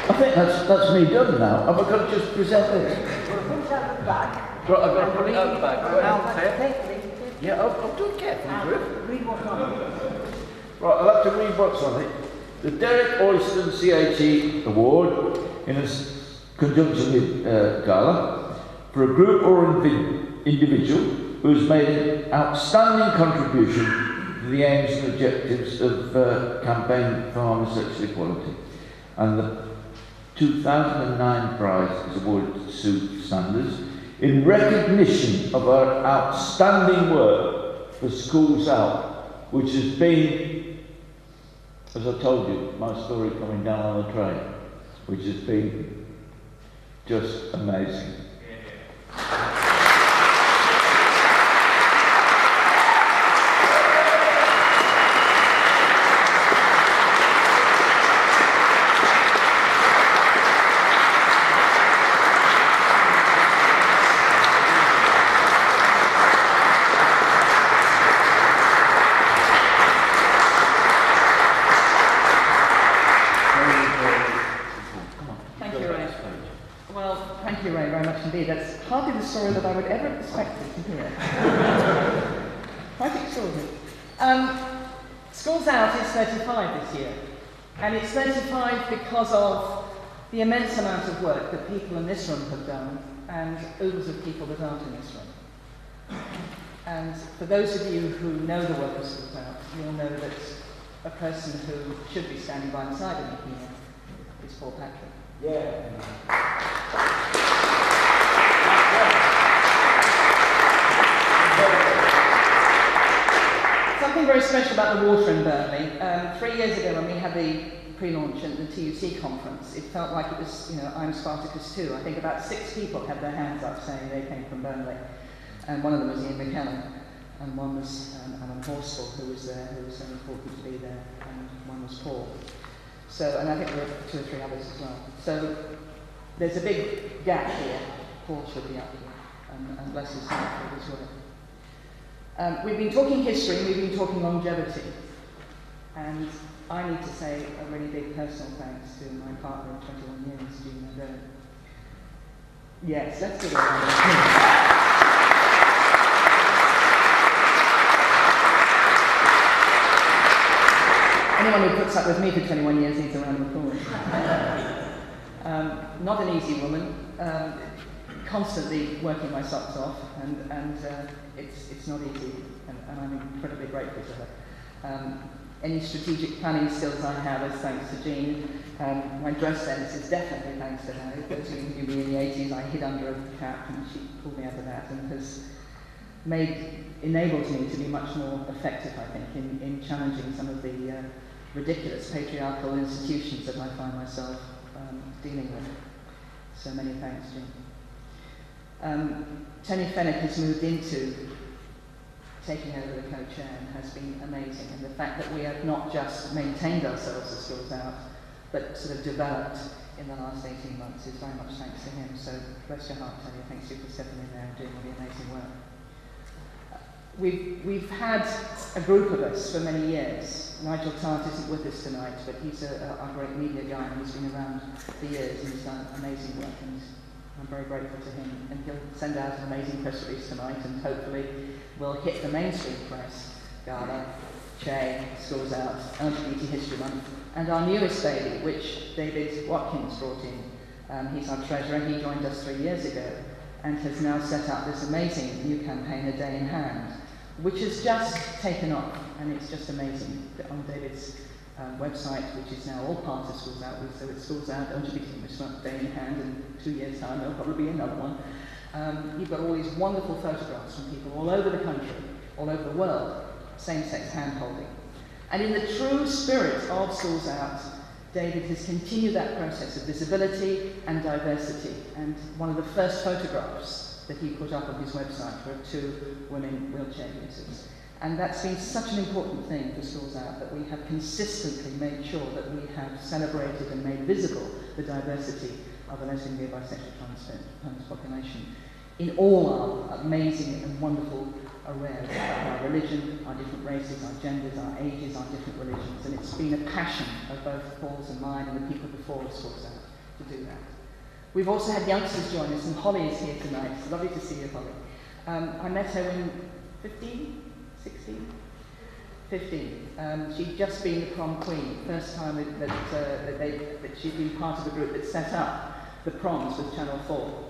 I think that's me done now. Have I got to just present this? Put it out the back. Right, I've got to put it out the back. Carefully. Yeah, I'll do it carefully, Griff. Read what's on it. Right, I'll have to read what's on it. The Derek Oyston Award in conjunction with Gala for a group or individual who has made an outstanding contribution to the aims and objectives of Campaign for Homosexual Equality. And the 2009 prize is awarded to Sue Sanders in recognition of her outstanding work for Schools Out, which has been, as I told you, my story coming down on the train, which has been just amazing. That's hardly the story that I would ever have expected to hear. Quite extraordinary. Schools Out is 35 this year, and it's 35 because of the immense amount of work that people in this room have done, and oodles of people that aren't in this room. And for those of you who know the work of Schools Out, you'll know that a person who should be standing by the side of me here is Paul Patrick. Yeah. Something very special about the water in Burnley. 3 years ago, when we had the pre-launch at the TUC conference, it felt like it was, I'm Spartacus too. I think about 6 people had their hands up saying they came from Burnley. And one of them was Ian McKellen, and one was Alan Horsfall, who was there, who was so important to be there, and one was Paul. So, and I think there were 2 or 3 others as well. So there's a big gap here. Paul should be up here, and bless his heart for his work. We've been talking history, we've been talking longevity, and I need to say a really big personal thanks to my partner of 21 years, Gina Derek. Yes, let's give it a round of applause. Anyone who puts up with me for 21 years needs a round of applause. Not an easy woman, constantly working my socks off, and it's not easy, and I'm incredibly grateful to her. Any strategic planning skills I have is thanks to Jean. My dress sense is definitely thanks to her. Those who knew me in the 80s, I hid under a cap, and she pulled me out of that, and has enabled me to be much more effective, I think, in challenging some of the ridiculous patriarchal institutions that I find myself dealing with. So many thanks, Jean. Tony Fennick has moved into taking over the co-chair and has been amazing. And the fact that we have not just maintained ourselves as Schools Out, but sort of developed in the last 18 months is very much thanks to him. So bless your heart, Tony. Thanks you for stepping in there and doing all the amazing work. We've had a group of us for many years. Nigel Tart isn't with us tonight, but he's a great media guy and he's been around for years and he's done amazing work, and I'm very grateful to him. And he'll send out an amazing press release tonight, and hopefully we'll hit the mainstream press, Gala, Che, Schools Out, LGBT History Month, and our newest baby, which David Watkins brought in. He's our treasurer. He joined us 3 years ago and has now set up this amazing new campaign, A Day in Hand, which has just taken off, and it's just amazing. On David's website, which is now all part of Schools Out, so it's Schools Out, LGBT Day in Hand, in 2 years' time there'll probably be another one. You've got all these wonderful photographs from people all over the country, all over the world, same-sex hand-holding. And in the true spirit of Schools Out, David has continued that process of visibility and diversity. And one of the first photographs that he put up on his website were 2 women wheelchair users. And that's been such an important thing for Schools Out, that we have consistently made sure that we have celebrated and made visible the diversity of the lesbian, gay, bisexual, trans population in all our amazing and wonderful array of our religion, our different races, our genders, our ages, our different religions. And it's been a passion of both Paul's and mine and the people before us, Schools Out. to do that. We've also had youngsters join us, and Holly is here tonight. It's lovely to see you, Holly. I met her when 15, 16? 15. She'd just been the prom queen, first time that she'd been part of a group that set up the proms with Channel 4.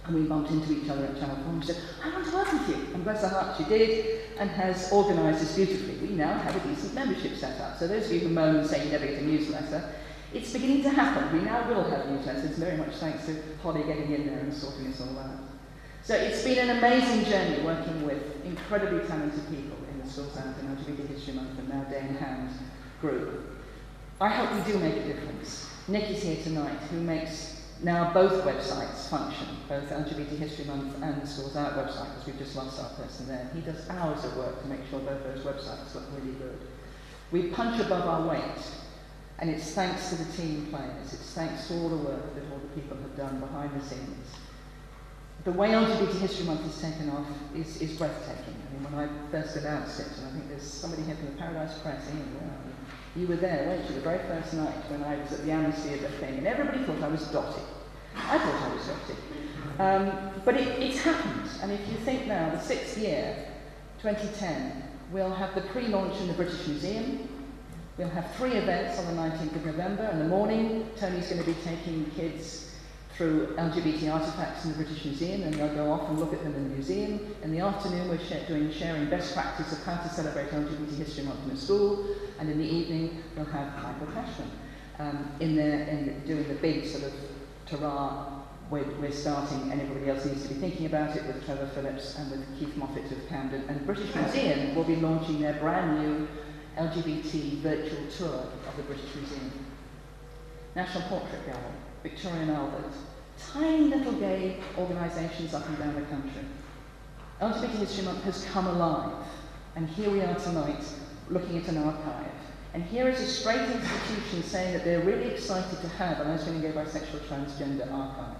And we bumped into each other at Channel 4 and she said, I want to work with you. And bless her heart, she did, and has organised this beautifully. We now have a decent membership set up. So those of you who moan and say you never get a newsletter, it's beginning to happen. We now will have newsletters, very much thanks to Holly getting in there and sorting us all out. So it's been an amazing journey working with incredibly talented people in the Schools Out and LGBT History Month and now Day in Hand group. I hope we do make a difference. Nick is here tonight, who makes now both websites function, both LGBT History Month and the Schools Out website, because we've just lost our person there. He does hours of work to make sure both those websites look really good. We punch above our weight, and it's thanks to the team players, it's thanks to all the work that all the people have done behind the scenes. The way LGBT History Month has taken off is breathtaking. I mean, when I first announced it, and I think there's somebody here from the Paradise Press, Ian, where are you? You were there, weren't you, the very first night when I was at the amnesty of the thing, and everybody thought I was dotty. I thought I was dotty. But it's happened, and if you think now, the 6th year, 2010, we'll have the pre-launch in the British Museum. We'll have 3 events on the 19th of November. In the morning, Tony's going to be taking kids through LGBT artefacts in the British Museum, and they'll go off and look at them in the museum. In the afternoon, we're sharing best practice of how to celebrate LGBT History Month in a school, and in the evening, we'll have Michael Cashman in there and doing the big sort of ta-ra, we're starting, and everybody else needs to be thinking about it, with Trevor Phillips and with Keith Moffat of Camden. And the British Museum will be launching their brand new LGBT virtual tour of the British Museum. National Portrait Gallery, Victoria and Albert, tiny little gay organisations up and down the country. LGBT History Month has come alive, and here we are tonight looking at an archive. And here is a straight institution saying that they're really excited to have an lesbian, gay, bisexual, transgender archive.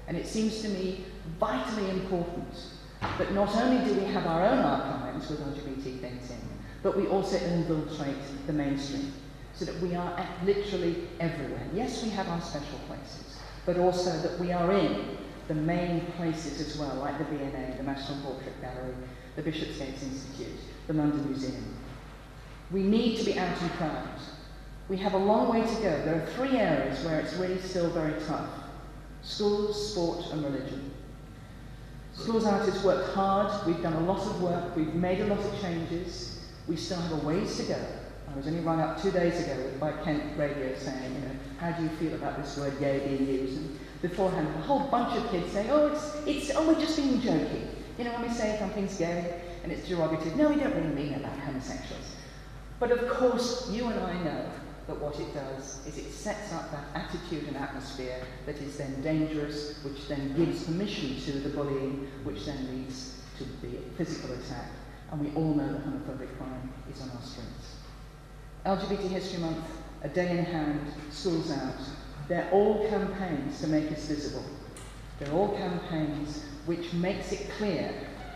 And it seems to me vitally important that not only do we have our own archives with LGBT things in, but we also infiltrate the mainstream, so that we are literally everywhere. Yes, we have our special places, but also that we are in the main places as well, like the V&A, the National Portrait Gallery, the Bishopsgate Institute, the London Museum. We need to be out and proud. We have a long way to go. There are 3 areas where it's really still very tough: schools, sport, and religion. Schools Out has worked hard. We've done a lot of work. We've made a lot of changes. We still have a ways to go. I was only rung up 2 days ago by Kent Radio saying, how do you feel about this word gay being used? And beforehand, a whole bunch of kids saying, oh, we're just being jokey. When we say something's gay and it's derogative, no, we don't really mean about homosexuals. But of course, you and I know that what it does is it sets up that attitude and atmosphere that is then dangerous, which then gives permission to the bullying, which then leads to the physical attack. And we all know that homophobic crime is on our streets. LGBT History Month, A Day in Hand, Schools Out, they're all campaigns to make us visible. They're all campaigns which makes it clear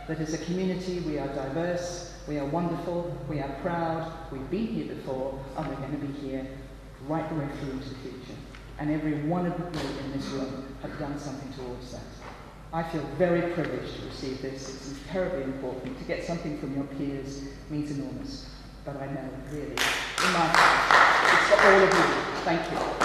that as a community we are diverse, we are wonderful, we are proud, we've been here before, and we're going to be here right the way through into the future. And every one of you in this room have done something towards that. I feel very privileged to receive this. It's terribly important. To get something from your peers means enormous. But I know, really, in my heart, it's for all of you. Thank you.